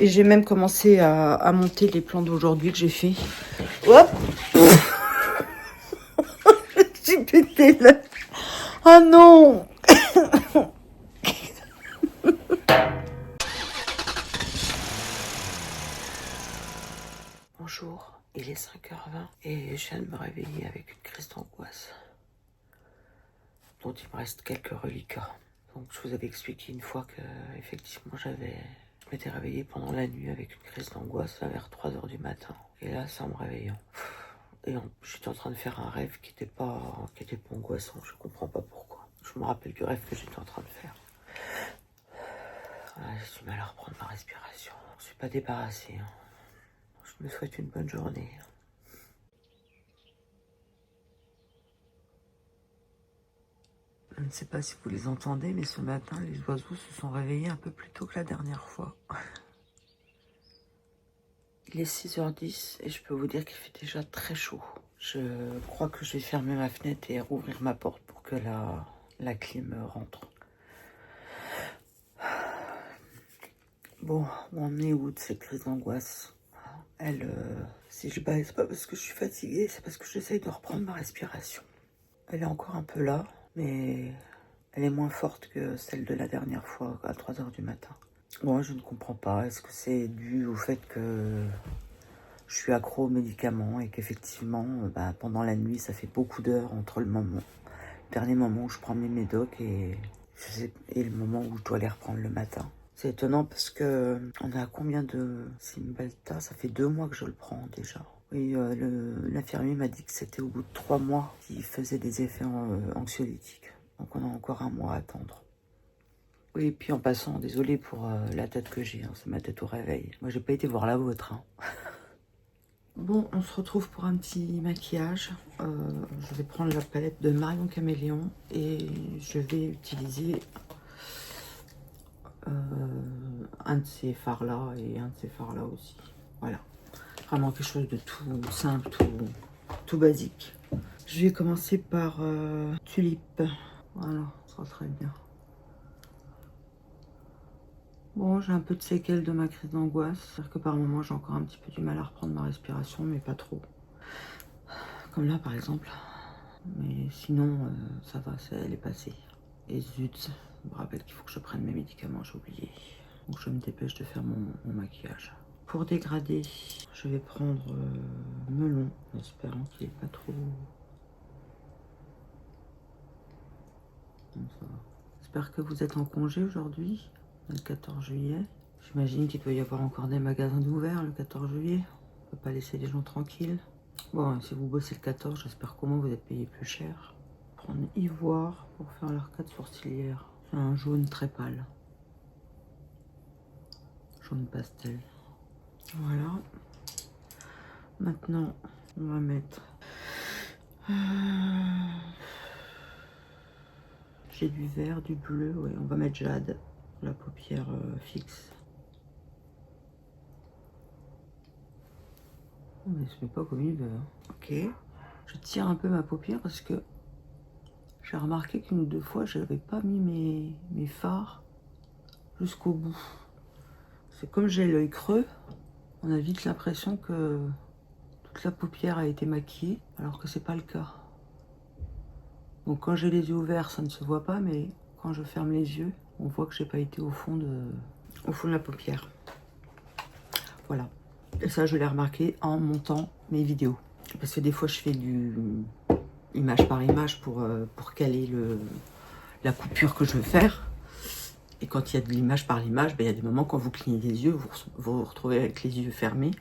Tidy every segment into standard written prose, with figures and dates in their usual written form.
Et j'ai même commencé à monter les plans d'aujourd'hui que j'ai fait. Hop. J'ai pété là. Ah non. Bonjour, il est 5h20 et je viens de me réveiller avec une crise d'angoisse dont il me reste quelques reliquats. Donc je vous avais expliqué une fois que effectivement je m'étais réveillée pendant la nuit avec une crise d'angoisse vers 3h du matin. Et là, c'est en me réveillant. Et j'étais en train de faire un rêve qui était pas angoissant. Je comprends pas pourquoi. Je me rappelle du rêve que j'étais en train de faire. J'ai du mal à reprendre ma respiration. Je suis pas débarrassée. Je me souhaite une bonne journée. Je ne sais pas si vous les entendez, mais ce matin, les oiseaux se sont réveillés un peu plus tôt que la dernière fois. Il est 6h10 et je peux vous dire qu'il fait déjà très chaud. Je crois que je vais fermer ma fenêtre et rouvrir ma porte pour que la clim rentre. Bon, on en est où de cette crise d'angoisse? Si je baille, c'est pas parce que je suis fatiguée, c'est parce que j'essaye de reprendre ma respiration. Elle est encore un peu là, mais elle est moins forte que celle de la dernière fois, à 3h du matin. Moi, je ne comprends pas. Est-ce que c'est dû au fait que je suis accro aux médicaments et qu'effectivement, pendant la nuit, ça fait beaucoup d'heures entre le dernier moment où je prends mes médocs et le moment où je dois les reprendre le matin. C'est étonnant parce que on a combien de Cymbalta? Ça fait 2 mois que je le prends déjà. Oui, l'infirmier m'a dit que c'était au bout de 3 mois qu'il faisait des effets anxiolytiques. Donc on a encore un mois à attendre. Oui, et puis en passant, désolé pour la tête que j'ai, c'est ma tête au réveil. Moi, j'ai pas été voir la vôtre. Bon, on se retrouve pour un petit maquillage. Je vais prendre la palette de Marion Caméléon et je vais utiliser un de ces fards-là et un de ces fards-là aussi. Voilà. Vraiment quelque chose de tout simple, tout basique. Je vais commencer par Tulipe. Voilà, ça sera très bien. Bon, j'ai un peu de séquelles de ma crise d'angoisse. C'est-à-dire que par moments, j'ai encore un petit peu du mal à reprendre ma respiration, mais pas trop. Comme là, par exemple. Mais sinon, ça va, elle est passée. Et zut, je me rappelle qu'il faut que je prenne mes médicaments, j'ai oublié. Donc je me dépêche de faire mon maquillage. Pour dégrader, je vais prendre melon, en espérant qu'il n'est pas trop... Bon, ça va. J'espère que vous êtes en congé aujourd'hui, le 14 juillet. J'imagine qu'il doit y avoir encore des magasins ouverts le 14 juillet. On ne peut pas laisser les gens tranquilles. Bon, si vous bossez le 14, j'espère qu'au moins vous êtes payé plus cher. Prendre ivoire pour faire l'arcade sourcilière. C'est un jaune très pâle. Jaune pastel. Voilà. Maintenant, on va mettre... J'ai du vert, du bleu. Ouais, on va mettre jade. La paupière fixe. Oh, mais ce n'est pas comme il veut. Ok. Je tire un peu ma paupière parce que j'ai remarqué qu'une ou deux fois, je n'avais pas mis mes fards jusqu'au bout. C'est comme j'ai l'œil creux, on a vite l'impression que toute la paupière a été maquillée, alors que c'est pas le cas. Donc quand j'ai les yeux ouverts, ça ne se voit pas, mais quand je ferme les yeux, on voit que j'ai pas été au fond de la paupière. Voilà. Et ça, je l'ai remarqué en montant mes vidéos. Parce que des fois, je fais du image par image pour caler la coupure que je veux faire. Et quand il y a de l'image par l'image, il y a des moments quand vous clignez les yeux, vous vous retrouvez avec les yeux fermés.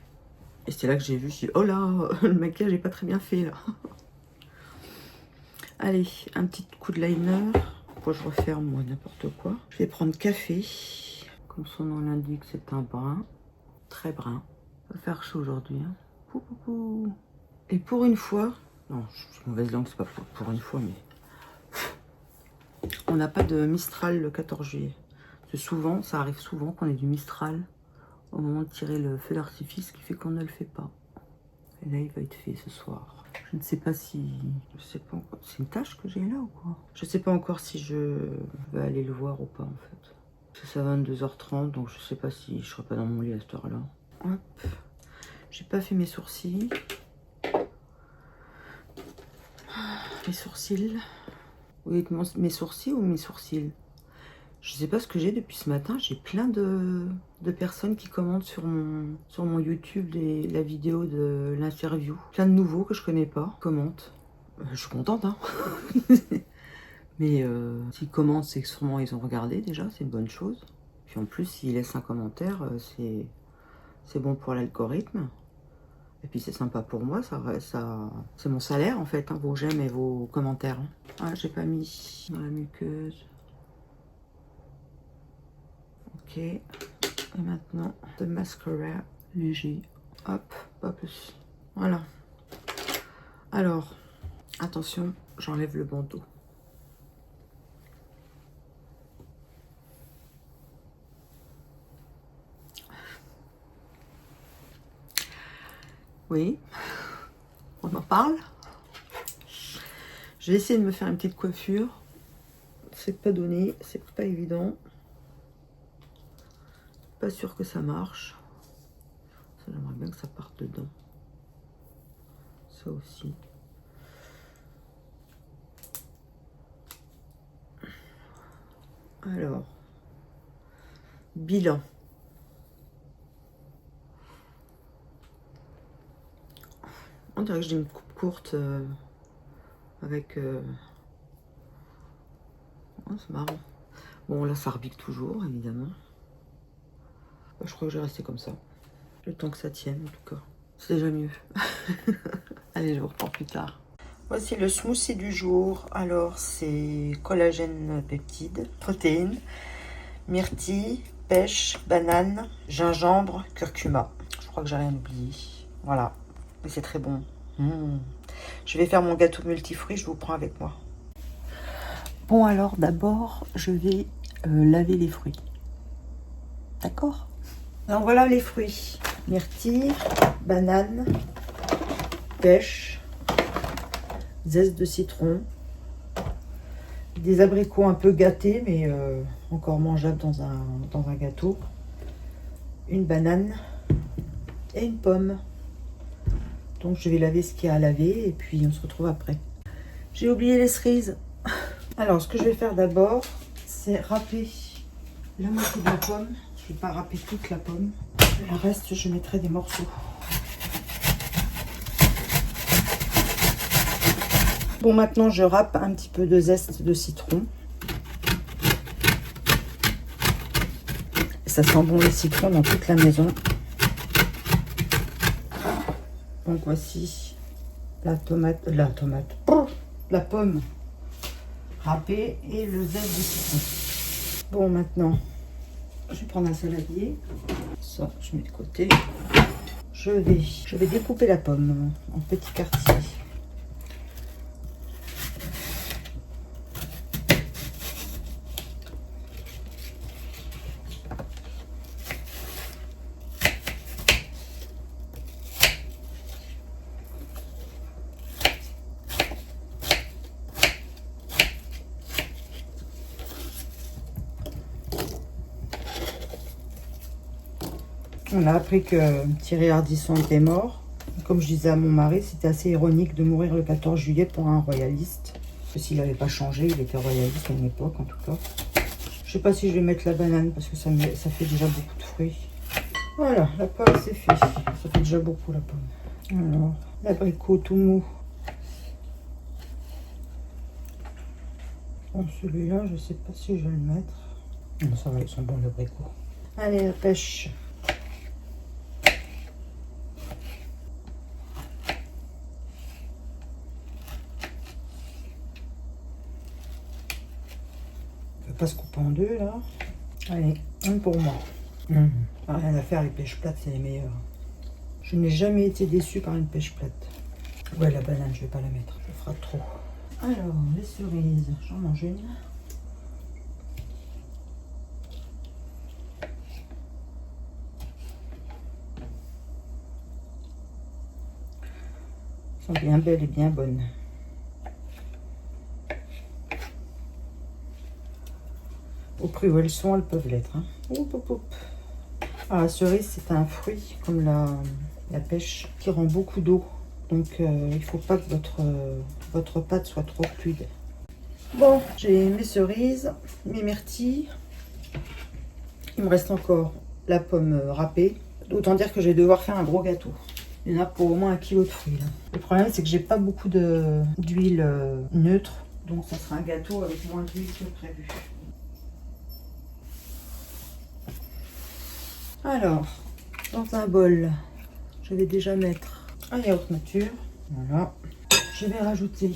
Et c'est là que j'ai vu, je dis, oh là, le maquillage n'est pas très bien fait là. Allez, un petit coup de liner. Pourquoi je referme moi n'importe quoi. Je vais prendre café. Comme son nom l'indique, c'est un brun. Très brun. Ça va faire chaud aujourd'hui. Hein. Pou, pou, pou. Et pour une fois, non, je suis mauvaise langue, c'est pas pour une fois, mais on n'a pas de Mistral le 14 juillet. Parce que souvent, ça arrive souvent qu'on ait du Mistral au moment de tirer le feu d'artifice, qui fait qu'on ne le fait pas. Et là, il va être fait ce soir. Je ne sais pas si... Je sais pas encore... C'est une tâche que j'ai là ou quoi? Je sais pas encore si je vais aller le voir ou pas, en fait. C'est à 22h30, donc je sais pas si je serai pas dans mon lit à cette heure-là. Hop. J'ai pas fait mes sourcils. Mes sourcils. Oui, mes sourcils ou mes sourcils? Je sais pas ce que j'ai depuis ce matin. J'ai plein de personnes qui commentent sur mon YouTube la vidéo de l'interview. Plein de nouveaux que je connais pas commentent. Je suis contente, hein. Mais s'ils commentent, c'est que sûrement ils ont regardé déjà. C'est une bonne chose. Puis en plus, s'ils laissent un commentaire, c'est bon pour l'algorithme. Et puis c'est sympa pour moi, ça c'est mon salaire en fait, hein, vos j'aime et vos commentaires. Hein. Ah, j'ai pas mis dans la muqueuse. Ok. Et maintenant, le mascara léger. Hop, pas plus. Voilà. Alors, attention, j'enlève le bandeau. Oui, on en parle. J'ai essayé de me faire une petite coiffure. C'est pas donné, c'est pas évident. Pas sûr que ça marche. Ça, j'aimerais bien que ça parte dedans. Ça aussi. Alors, bilan. On dirait que j'ai une coupe courte avec... Oh, c'est marrant. Bon, là, ça rebique toujours, évidemment. Je crois que je vais rester comme ça. Le temps que ça tienne, en tout cas. C'est déjà mieux. Allez, je vous reprends plus tard. Voici le smoothie du jour. Alors, c'est collagène peptide, protéines, myrtille, pêche, banane, gingembre, curcuma. Je crois que j'ai rien oublié. Voilà. Mais c'est très bon. Je vais faire mon gâteau multifruits, je vous prends avec moi. Bon, alors d'abord, je vais laver les fruits. D'accord? Alors voilà les fruits. Myrtille, banane, pêche, zeste de citron, des abricots un peu gâtés, mais encore mangeables dans un gâteau, une banane et une pomme. Donc je vais laver ce qu'il y a à laver et puis on se retrouve après. J'ai oublié les cerises. Alors ce que je vais faire d'abord, c'est râper la moitié de la pomme. Je ne vais pas râper toute la pomme. Le reste, je mettrai des morceaux. Bon, maintenant je râpe un petit peu de zeste de citron. Ça sent bon le citron dans toute la maison. Donc voici la pomme râpée et le zeste de citron. Bon, maintenant, je vais prendre un saladier. Ça, je mets de côté. Je vais découper la pomme en petits quartiers. On a appris que Thierry Ardisson était mort. Comme je disais à mon mari, c'était assez ironique de mourir le 14 juillet pour un royaliste. Parce que s'il n'avait pas changé, il était royaliste à une époque en tout cas. Je sais pas si je vais mettre la banane parce que ça fait déjà beaucoup de fruits. Voilà, la pomme c'est fait. Ça fait déjà beaucoup la pomme. Alors, l'abricot tout mou. Bon, celui-là, je sais pas si je vais le mettre. Non, ça va, ils sont bons l'abricot. Allez, la pêche. Pas se couper en deux là. Allez, un pour moi. Rien à faire, les pêches plates c'est les meilleures. Je n'ai jamais été déçue par une pêche plate. Ouais, la banane je vais pas la mettre, ça fera trop. Alors les cerises, j'en mange une. Elles sont bien belles et bien bonnes. Au prix où elles sont, elles peuvent l'être. Hein. Hop, hop, hop. Ah, la cerise, c'est un fruit comme la pêche qui rend beaucoup d'eau. Donc, il ne faut pas que votre pâte soit trop fluide. Bon, j'ai mes cerises, mes myrtilles. Il me reste encore la pomme râpée. Autant dire que je vais devoir faire un gros gâteau. Il y en a pour au moins 1 kg de fruits. Là. Le problème, c'est que j'ai pas beaucoup d'huile neutre. Donc, ça sera un gâteau avec moins d'huile que prévu. Alors, dans un bol, je vais déjà mettre un yaourt nature. Voilà. Je vais rajouter,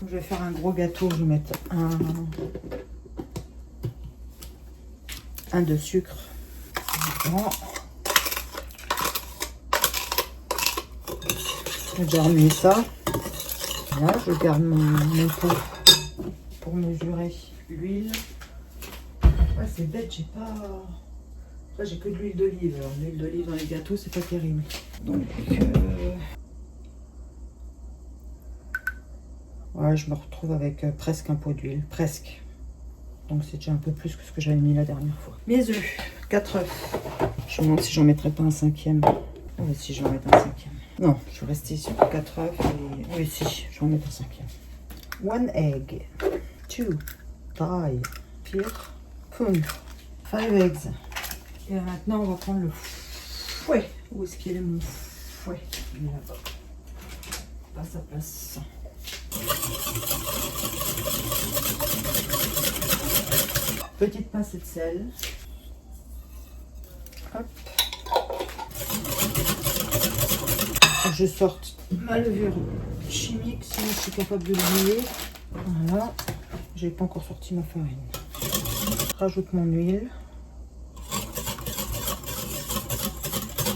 je vais faire un gros gâteau, je vais mettre un de sucre. Voilà. Je vais déjà remuer ça. Là, je garde mon pot pour mesurer l'huile. Ouais, c'est bête, j'ai pas... Là, j'ai que de l'huile d'olive. Alors, l'huile d'olive dans les gâteaux, c'est pas terrible. Donc, ouais, je me retrouve avec presque un pot d'huile. Presque. Donc, c'est déjà un peu plus que ce que j'avais mis la dernière fois. Mes œufs. 4 œufs. Je me demande si j'en mettrais pas un 5e. Oui, si je vais en mettre un 5e. Non, je vais rester sur 4 œufs. Et... oui, si, je vais en mettre un 5e. 1 egg. 2 pie. 4 pound. 5 eggs. Et maintenant, on va prendre le fouet. Où est-ce qu'il est mon fouet? Il est là-bas. Pas sa place. Petite pincée de sel. Hop. Je sorte ma levure chimique, sinon je suis capable de l'oublier. Voilà. J'ai pas encore sorti ma farine. Je rajoute mon huile.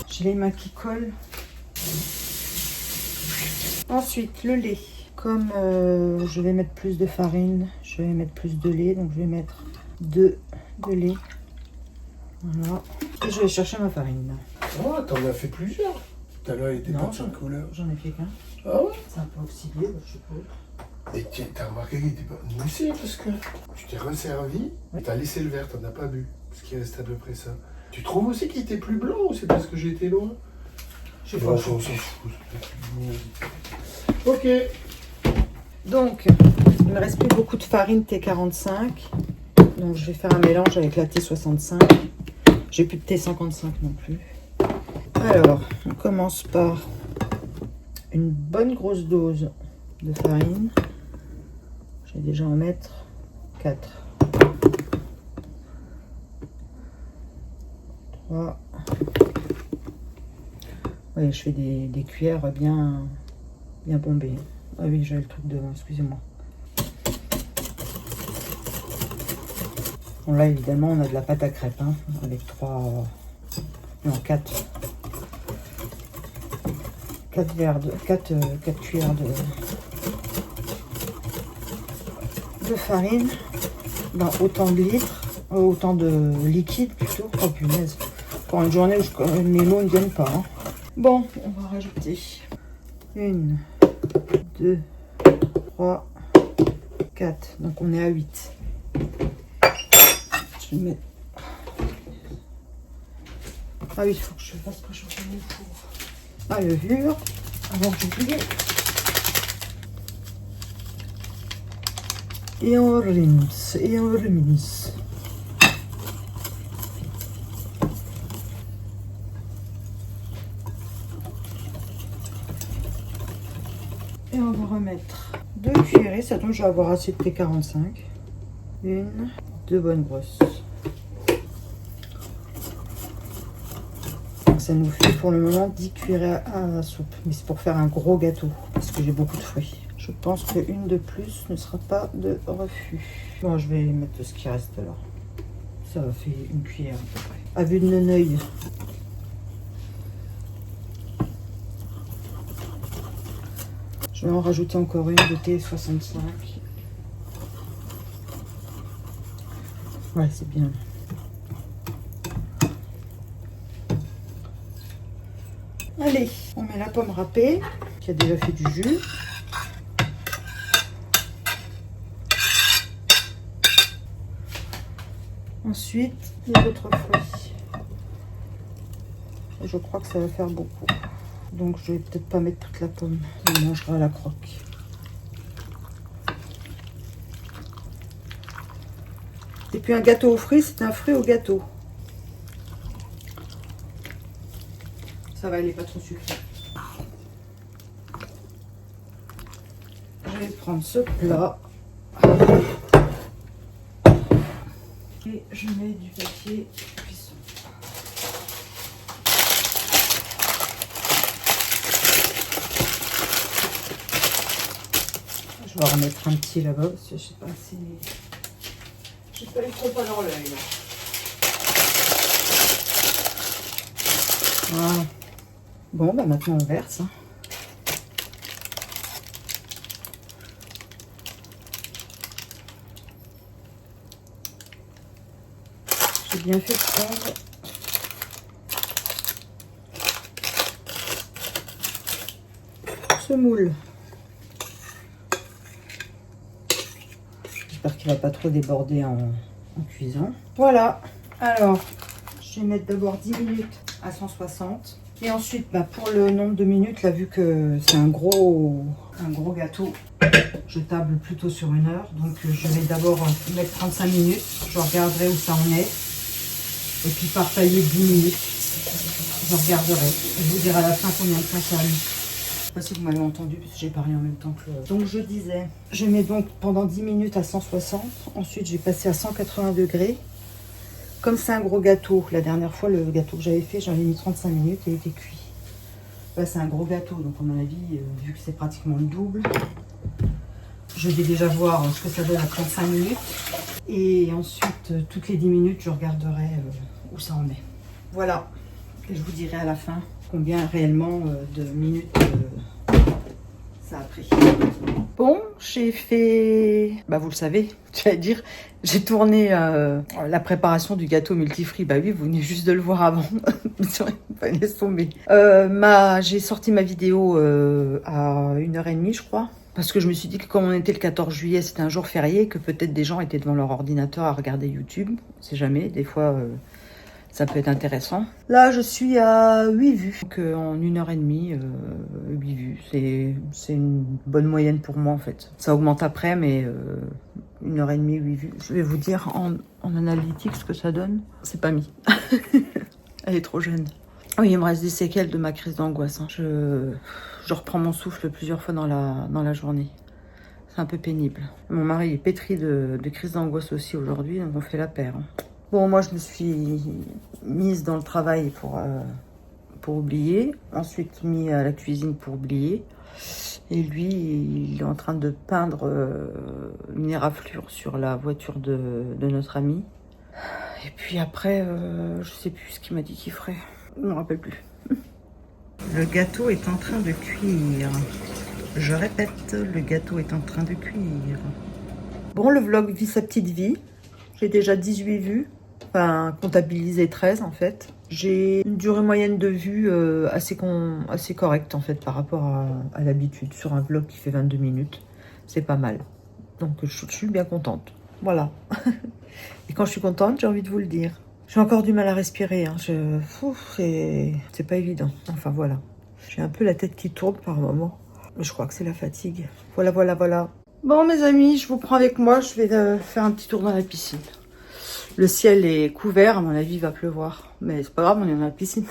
J'ai les mains qui collent. Ensuite, le lait. Comme je vais mettre plus de farine, je vais mettre plus de lait. Donc, je vais mettre 2 de lait. Voilà. Et je vais chercher ma farine. Oh, t'en as fait plusieurs. Tout à l'heure, il était pas de chaque couleur. J'en ai fait qu'un. Ah ouais? C'est un peu oxydé, je suppose. Et tiens, t'as remarqué qu'il était pas moussé parce que tu t'es resservi, oui. T'as laissé le verre, t'en as pas bu. Parce qu'il reste à peu près ça. Tu trouves aussi qu'il était plus blanc ou c'est parce que j'ai été loin? Je sais pas. On s'en fout. Ok. Donc, il me reste plus beaucoup de farine T45. Donc, je vais faire un mélange avec la T65. J'ai plus de T55 non plus. Alors, on commence par une bonne grosse dose de farine. Je vais déjà en mettre 4. 3. Oui, je fais des cuillères bien bombées. Ah oui, j'avais le truc devant, excusez-moi. Bon, là, évidemment, on a de la pâte à crêpes, hein, avec 4 cuillères de farine dans autant de litres, autant de liquide plutôt. Oh punaise, pour une journée où mes mots ne viennent pas. Hein. Bon, on va rajouter 1, 2, 3, 4. Donc on est à 8. Je vais mettre... Ah oui, il faut que je fasse préchauffer mon four. La levure, avant que j'oublie. Et on rince, et on remince. Et on va remettre 2 cuillerées, ça tombe, je vais avoir assez de T45. 1, 2 bonnes brosses. Ça nous fait pour le moment 10 cuillerées à la soupe. Mais c'est pour faire un gros gâteau, parce que j'ai beaucoup de fruits. Je pense qu'une de plus ne sera pas de refus. Bon, je vais mettre ce qui reste là. Ça fait une cuillère à peu près. À vue de mon œil. Je vais en rajouter encore une de T65. Ouais, c'est bien. Allez, on met la pomme râpée, qui a déjà fait du jus. Ensuite, les autres fruits. Je crois que ça va faire beaucoup. Donc je vais peut-être pas mettre toute la pomme. On mangera à la croque. Et puis un gâteau aux fruits, c'est un fruit au gâteau. Ça va, il n'est pas trop sucré. Je vais prendre ce plat. Et je mets du papier cuisson. Je vais en remettre un petit là-bas parce que je sais pas si... Je sais pas les trop pas dans l'œil là. Voilà. Bon, bah maintenant on verse. J'ai bien fait prendre ce moule. J'espère qu'il ne va pas trop déborder en cuisant. Voilà. Alors, je vais mettre d'abord 10 minutes à 160. Et ensuite, bah, pour le nombre de minutes, là, vu que c'est un gros gâteau, je table plutôt sur 1 heure. Donc, je vais d'abord mettre 35 minutes. Je regarderai où ça en est. Et puis, par tailler 10 minutes, je regarderai. Je vous dirai à la fin combien de temps ça a mis. Je ne sais pas si vous m'avez entendu, parce que j'ai parlé en même temps que... Donc, je disais, je mets donc pendant 10 minutes à 160. Ensuite, je vais passer à 180 degrés. Comme c'est un gros gâteau, la dernière fois, le gâteau que j'avais fait, j'en ai mis 35 minutes et il était cuit. Là, c'est un gros gâteau, donc à mon avis, vu que c'est pratiquement le double, je vais déjà voir ce que ça donne à 35 minutes. Et ensuite, toutes les 10 minutes, je regarderai où ça en est. Voilà. Et je vous dirai à la fin combien réellement de minutes ça a pris. Bon, j'ai fait... Bah, vous le savez, j'allais dire... J'ai tourné la préparation du gâteau multifruits. Bah oui, vous venez juste de le voir avant. Laisse tomber. J'ai sorti ma vidéo à 1h30, je crois. Parce que je me suis dit que comme on était le 14 juillet, c'était un jour férié, que peut-être des gens étaient devant leur ordinateur à regarder YouTube. On sait jamais, des fois ça peut être intéressant. Là, je suis à 8 vues. Donc en 1h30, 8 vues. C'est une bonne moyenne pour moi en fait. Ça augmente après, mais... 1h30, 8 vues. Je vais vous dire en analytique ce que ça donne. C'est pas mis. Elle est trop jeune. Oui, il me reste des séquelles de ma crise d'angoisse. Hein. Je reprends mon souffle plusieurs fois dans la journée. C'est un peu pénible. Mon mari est pétri de crise d'angoisse aussi aujourd'hui, donc on fait la paire. Hein. Bon, moi, je me suis mise dans le travail pour oublier. Ensuite, mis à la cuisine pour oublier. Et lui, il est en train de peindre une éraflure sur la voiture de notre ami. Et puis après, je sais plus ce qu'il m'a dit qu'il ferait. Je ne me rappelle plus. Le gâteau est en train de cuire. Je répète, le gâteau est en train de cuire. Bon, le vlog vit sa petite vie. J'ai déjà 18 vues. Enfin, comptabilisé 13 en fait. J'ai une durée moyenne de vue assez correcte en fait par rapport à l'habitude. Sur un vlog qui fait 22 minutes, c'est pas mal. Donc je suis bien contente. Voilà. Et quand je suis contente, j'ai envie de vous le dire. J'ai encore du mal à respirer. Hein. C'est pas évident. Enfin voilà. J'ai un peu la tête qui tourne par moment. Mais je crois que c'est la fatigue. Voilà, voilà, voilà. Bon mes amis, je vous prends avec moi. Je vais faire un petit tour dans la piscine. Le ciel est couvert, à mon avis, il va pleuvoir. Mais c'est pas grave, on est dans la piscine.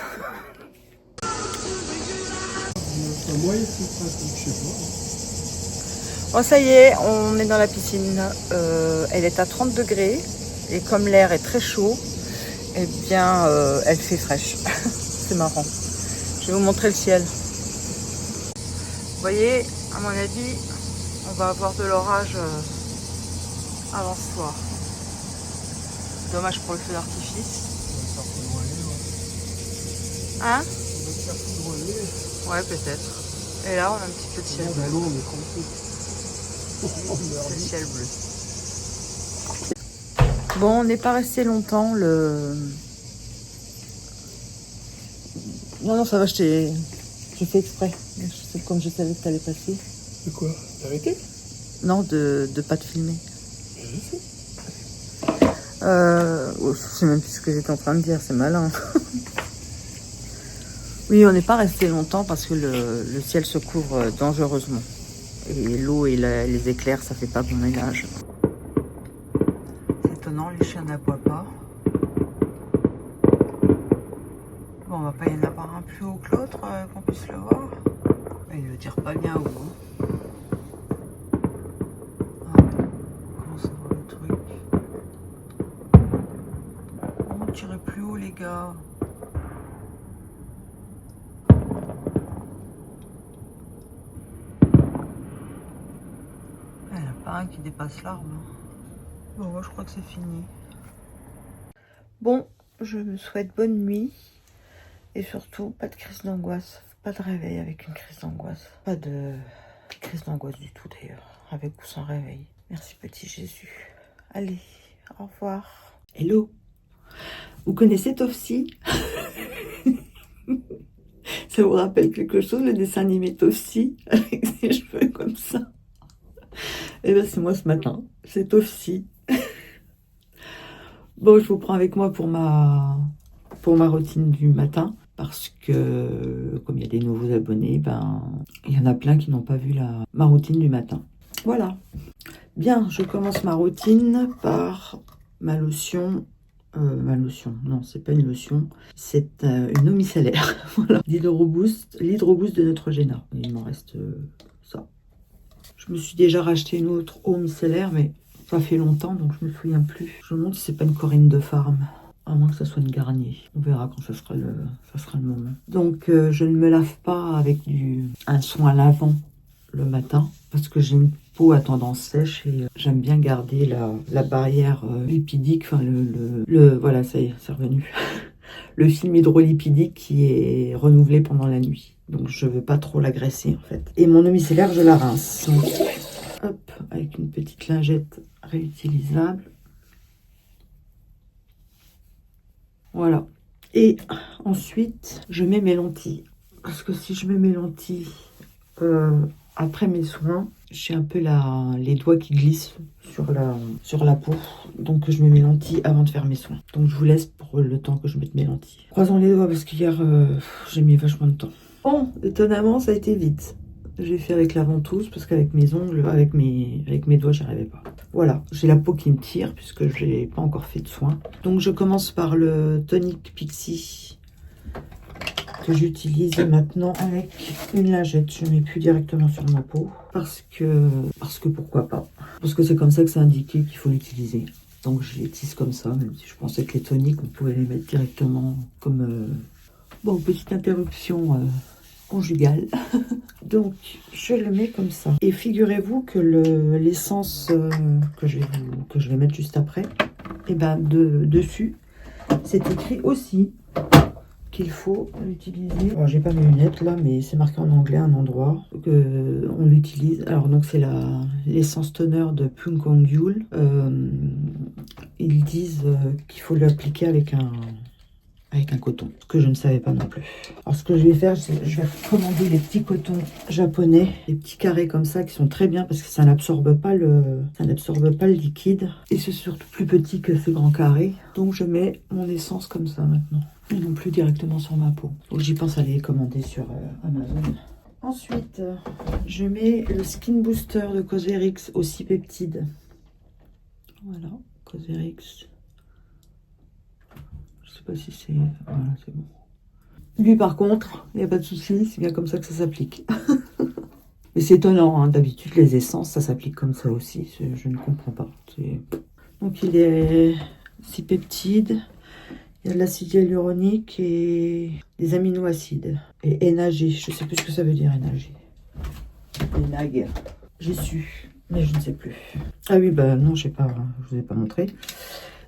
Bon, ça y est, on est dans la piscine. Elle est à 30 degrés. Et comme l'air est très chaud, eh bien, elle fait fraîche. C'est marrant. Je vais vous montrer le ciel. Vous voyez, à mon avis, on va avoir de l'orage avant ce soir. Dommage pour le feu d'artifice. Hein? Ouais, peut-être. Et là, on a un petit peu de ciel bleu. C'est le ciel bleu. Bon, on n'est pas resté longtemps. Non, ça va, j'ai fait exprès. Comme je savais que t'allais passer. De quoi? D'arrêter? Non, de pas te filmer. Je sais même plus ce que j'étais en train de dire, c'est malin. Oui, on n'est pas resté longtemps parce que le ciel se couvre dangereusement. Et l'eau et les éclairs, ça fait pas bon ménage. C'est étonnant, les chiens n'aboient pas. Bon, on va pas y en avoir un plus haut que l'autre, qu'on puisse le voir. Mais il ne tire pas bien haut. Ah, comment ça va le truc? On tirait plus haut, les gars. Il n'y en a pas un qui dépasse l'arbre. Bon, moi, je crois que c'est fini. Bon, je me souhaite bonne nuit. Et surtout, pas de crise d'angoisse. Pas de réveil avec une crise d'angoisse. Pas de crise d'angoisse du tout, d'ailleurs. Avec ou sans réveil. Merci, petit Jésus. Allez, au revoir. Hello. Vous connaissez Tofsi? Ça vous rappelle quelque chose, le dessin animé Tofsi? Avec ses cheveux comme ça. Et bien, c'est moi ce matin. C'est Tofsi. Bon, je vous prends avec moi pour ma routine du matin. Parce que, comme il y a des nouveaux abonnés, ben, il y en a plein qui n'ont pas vu ma routine du matin. Voilà. Bien, je commence ma routine par ma lotion. Non, c'est pas une lotion. C'est une eau micellaire. Voilà. L'hydroboost de Neutrogena. Il m'en reste ça. Je me suis déjà racheté une autre eau micellaire, mais ça fait longtemps, donc je me souviens plus. Je me demande si c'est pas une Corinne de Farm. À moins que ça soit une Garnier. On verra quand ça sera le moment. Donc, je ne me lave pas avec un soin lavant le matin. Parce que j'ai une peau à tendance sèche et j'aime bien garder la barrière lipidique. Enfin, voilà, ça y est, c'est revenu. Le film hydrolipidique qui est renouvelé pendant la nuit. Donc, je ne veux pas trop l'agresser, en fait. Et mon eau micellaire, je la rince. Donc, hop, avec une petite lingette réutilisable. Voilà. Et ensuite, je mets mes lentilles. Parce que si je mets mes lentilles après mes soins, j'ai un peu les doigts qui glissent sur la peau. Donc je mets mes lentilles avant de faire mes soins. Donc je vous laisse pour le temps que je mette mes lentilles. Croisons les doigts parce qu'hier, j'ai mis vachement de temps. Bon, étonnamment, ça a été vite. J'ai fait avec la ventouse parce qu'avec mes ongles, avec mes doigts, j'y arrivais pas. Voilà, j'ai la peau qui me tire puisque je n'ai pas encore fait de soins. Donc je commence par le tonic Pixi que j'utilise maintenant avec une lingette. Je ne mets plus directement sur ma peau parce que pourquoi pas. Parce que c'est comme ça que c'est indiqué qu'il faut l'utiliser. Donc je l'utilise comme ça, même si je pensais que les toniques, on pouvait les mettre directement comme... Bon, petite interruption... conjugale. Donc je le mets comme ça et figurez-vous que l'essence que je vais mettre juste après, et ben dessus c'est écrit aussi qu'il faut l'utiliser. Alors j'ai pas mes lunettes là, mais c'est marqué en anglais un endroit que on l'utilise. Alors donc c'est l'essence toner de Punkongul. Ils disent qu'il faut l'appliquer avec un coton, ce que je ne savais pas non plus. Alors ce que je vais faire, c'est je vais commander les petits cotons japonais, les petits carrés comme ça qui sont très bien parce que ça n'absorbe pas le liquide et c'est surtout plus petit que ces grands carrés. Donc je mets mon essence comme ça maintenant et non plus directement sur ma peau. Donc j'y pense à les commander sur Amazon. Ensuite, je mets le Skin Booster de Cosrx au 6 peptides. Voilà, Cosrx. Je sais pas si c'est... Voilà, c'est bon. Lui, par contre, il n'y a pas de souci, c'est bien comme ça que ça s'applique. Mais c'est étonnant, hein. D'habitude, les essences, ça s'applique comme ça aussi. Je ne comprends pas. Donc, il est 6 peptides. Il y a de l'acide hyaluronique et des aminoacides. Et NAG, je ne sais plus ce que ça veut dire, NAG. NAG. J'ai su, mais je ne sais plus. Ah oui, bah non, je vous ai pas montré.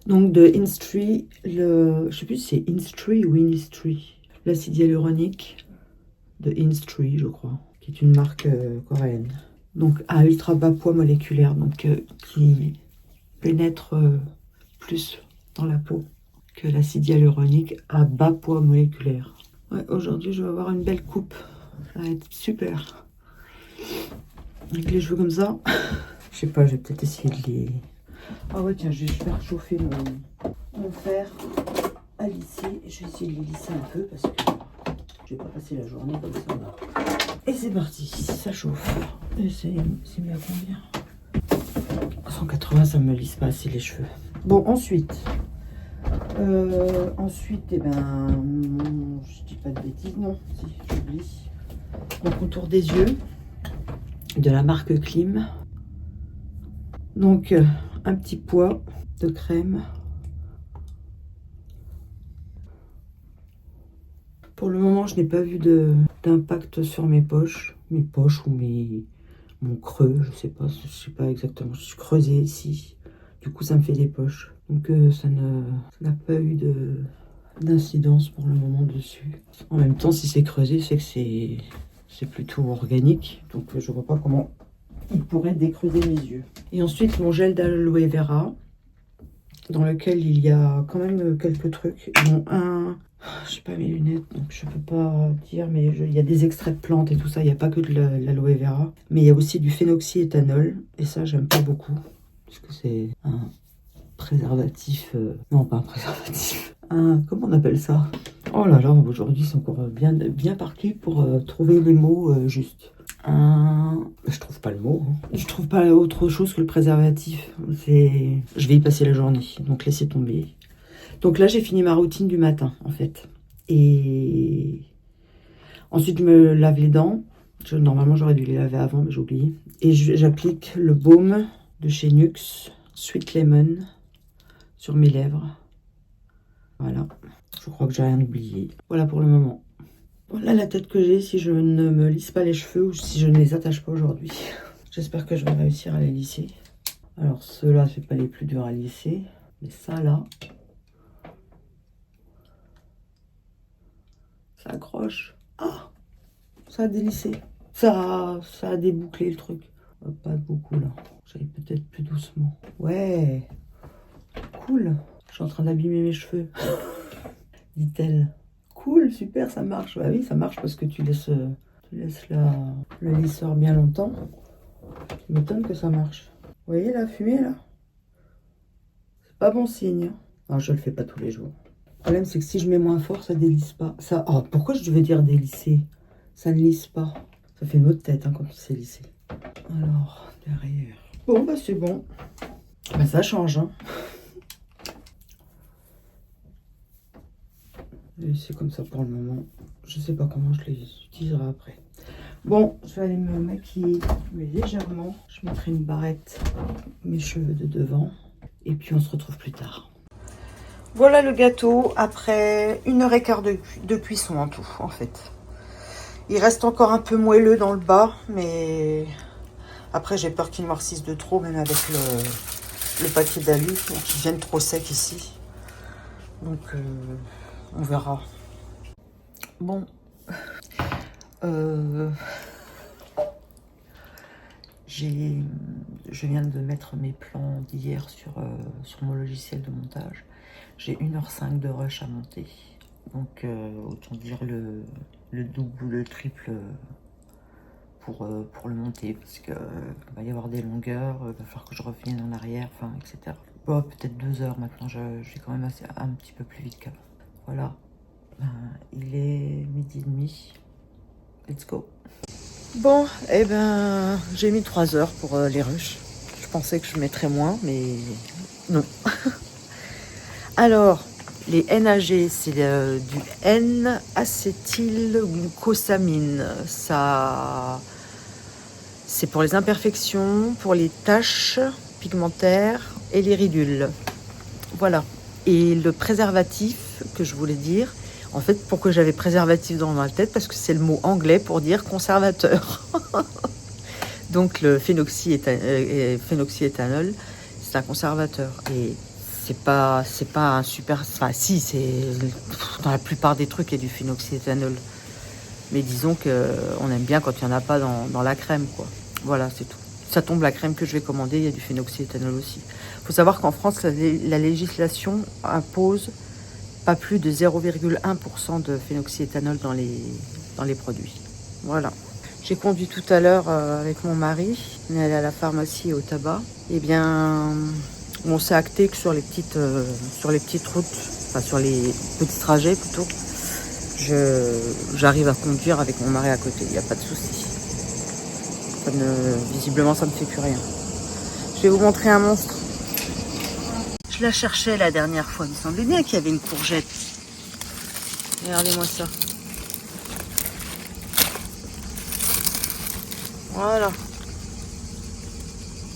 Donc de Instri, je sais plus si c'est Instri ou Inistri, l'acide hyaluronique de Instri, je crois, qui est une marque coréenne. Donc à ultra bas poids moléculaire, donc qui pénètre plus dans la peau que l'acide hyaluronique à bas poids moléculaire. Ouais, aujourd'hui je vais avoir une belle coupe, ça va être super. Avec les cheveux comme ça, je sais pas, je vais peut-être essayer de Ah ouais, tiens, je vais faire chauffer mon fer à lisser. Je vais essayer de les lisser un peu parce que je vais pas passer la journée comme ça. Là. Et c'est parti, ça chauffe. Et c'est mis à combien? 180, ça me lisse pas assez les cheveux. Bon, ensuite, eh ben, je dis pas de bêtises, non, si, j'oublie. Mon contour des yeux de la marque Klim. Donc, un petit poids de crème. Pour le moment, je n'ai pas vu d'impact sur mes poches ou mon creux, je sais pas exactement. Je suis creusée ici. Du coup, ça me fait des poches. Donc, ça n'a pas eu d'incidence pour le moment dessus. En même temps, si c'est creusé, c'est que c'est plutôt organique. Donc, je vois pas comment il pourrait décreuser mes yeux. Et ensuite, mon gel d'aloe vera, dans lequel il y a quand même quelques trucs. Bon, je sais pas mes lunettes, donc je peux pas dire, mais il y a des extraits de plantes et tout ça. Il n'y a pas que de l'aloe vera, mais il y a aussi du phénoxyéthanol. Et ça, j'aime pas beaucoup, parce que c'est un préservatif. Non, pas un préservatif. Comment on appelle ça? Oh là là, aujourd'hui, c'est encore bien parti pour trouver les mots justes. Je trouve pas le mot. Je trouve pas autre chose que le préservatif. Je vais y passer la journée, donc laissez tomber. Donc là, j'ai fini ma routine du matin, en fait. Et ensuite, je me lave les dents. Normalement, j'aurais dû les laver avant, mais j'ai oublié. Et j'applique le baume de chez Nuxe, Sweet Lemon, sur mes lèvres. Voilà. Je crois que j'ai rien oublié. Voilà pour le moment. Voilà la tête que j'ai si je ne me lisse pas les cheveux ou si je ne les attache pas aujourd'hui. J'espère que je vais réussir à les lisser. Alors ceux-là, c'est pas les plus durs à lisser. Mais ça là, ça accroche. Ah, ça a délissé. Ça a débouclé le truc. Pas beaucoup là. J'allais peut-être plus doucement. Ouais, cool. Je suis en train d'abîmer mes cheveux. Dit-elle. Cool, super, ça marche. Bah oui, ça marche parce que tu laisses le lisseur bien longtemps. Tu m'étonnes que ça marche. Vous voyez la fumée là? C'est pas bon signe. Hein. Non, je le fais pas tous les jours. Le problème, c'est que si je mets moins fort, ça délisse pas. Ça... Oh, pourquoi je devais dire délisser? Ça ne lisse pas. Ça fait une autre tête hein, quand c'est lissé. Alors, derrière. Bon, bah c'est bon. Bah ça change. Hein. C'est comme ça pour le moment. Je sais pas comment je les utiliserai après. Bon, je vais aller me maquiller, mais légèrement. Je mettrai une barrette, mes cheveux de devant. Et puis on se retrouve plus tard. Voilà le gâteau après 1h15 de cuisson en tout, en fait. Il reste encore un peu moelleux dans le bas, mais après j'ai peur qu'il noircisse de trop, même avec le papier d'alu, donc il vienne trop sec ici. Donc on verra. Bon. Je viens de mettre mes plans d'hier sur mon logiciel de montage. J'ai 1h05 de rush à monter. Donc autant dire le double ou le triple pour le monter. Parce qu'il va y avoir des longueurs, il va falloir que je revienne en arrière, enfin, etc. Bon, peut-être 2 heures maintenant, je vais quand même un petit peu plus vite qu'avant. Voilà, il est 12h30. Let's go. Bon, eh ben, j'ai mis 3 heures pour les rushs. Je pensais que je mettrais moins, mais non. Alors, les NAG, c'est du N-acétylglucosamine. Ça, c'est pour les imperfections, pour les taches pigmentaires et les ridules. Voilà. Et le préservatif que je voulais dire, en fait, pourquoi j'avais préservatif dans ma tête? Parce que c'est le mot anglais pour dire conservateur. Donc le phénoxyéthanol, c'est un conservateur. Et c'est pas un super... Enfin si, c'est... Dans la plupart des trucs, il y a du phénoxyéthanol. Mais disons qu'on aime bien quand il n'y en a pas dans la crème, quoi. Voilà, c'est tout. Ça tombe, la crème que je vais commander, il y a du phénoxyéthanol aussi. Il faut savoir qu'en France, la législation impose pas plus de 0,1% de phénoxyéthanol dans les produits. Voilà. J'ai conduit tout à l'heure avec mon mari. On est allé à la pharmacie et au tabac. Eh bien, On s'est acté que sur les petites routes, enfin sur les petits trajets plutôt, j'arrive à conduire avec mon mari à côté, il n'y a pas de souci. Visiblement ça ne me fait plus rien. Je vais vous montrer un monstre. Je la cherchais la dernière fois, il me semblait bien qu'il y avait une courgette. Regardez-moi ça. Voilà.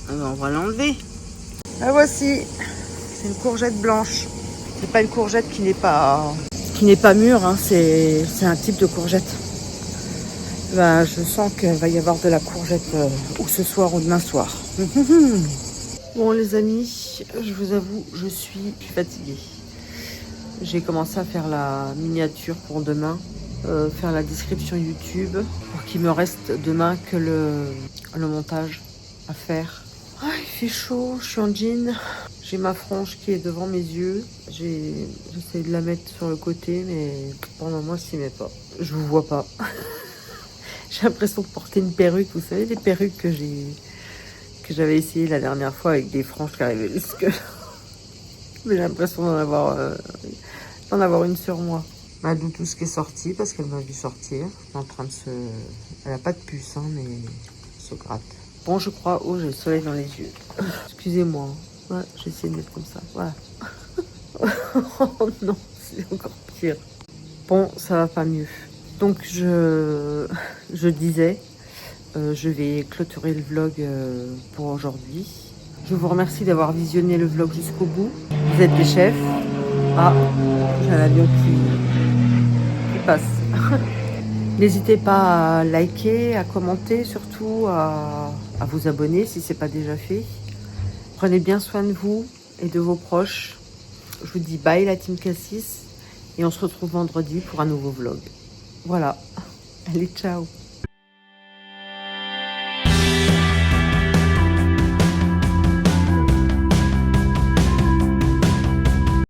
Alors, on va l'enlever. La voici. C'est une courgette blanche. C'est pas une courgette qui n'est pas mûre, hein. C'est un type de courgette. Ben, je sens qu'il va y avoir de la courgette ou ce soir ou demain soir. Bon les amis, je vous avoue, je suis fatiguée. J'ai commencé à faire la miniature pour demain, faire la description YouTube, pour qu'il me reste demain que le montage à faire. Ah, il fait chaud, je suis en jean. J'ai ma frange qui est devant mes yeux. J'essaie de la mettre sur le côté, mais pour le moment, je s'y met pas. Je vous vois pas. J'ai l'impression de porter une perruque. Vous savez, les perruques que j'avais essayé la dernière fois avec des franges qui arrivaient jusque là. Mais j'ai l'impression d'en avoir une sur moi. Ma douteuse qui est sortie parce qu'elle m'a vu sortir. Elle est en train de se... Elle a pas de puce, hein, mais elle se gratte. Bon, je crois... Oh, j'ai le soleil dans les yeux. Excusez-moi. Ouais, j'ai essayé de mettre comme ça. Voilà. Oh non, c'est encore pire. Bon, ça va pas mieux. Donc, je disais... je vais clôturer le vlog pour aujourd'hui. Je vous remercie d'avoir visionné le vlog jusqu'au bout. Vous êtes des chefs. Ah, j'ai un avion qui passe. N'hésitez pas à liker, à commenter, surtout à vous abonner si ce n'est pas déjà fait. Prenez bien soin de vous et de vos proches. Je vous dis bye la team Cassis et on se retrouve vendredi pour un nouveau vlog. Voilà. Allez, ciao.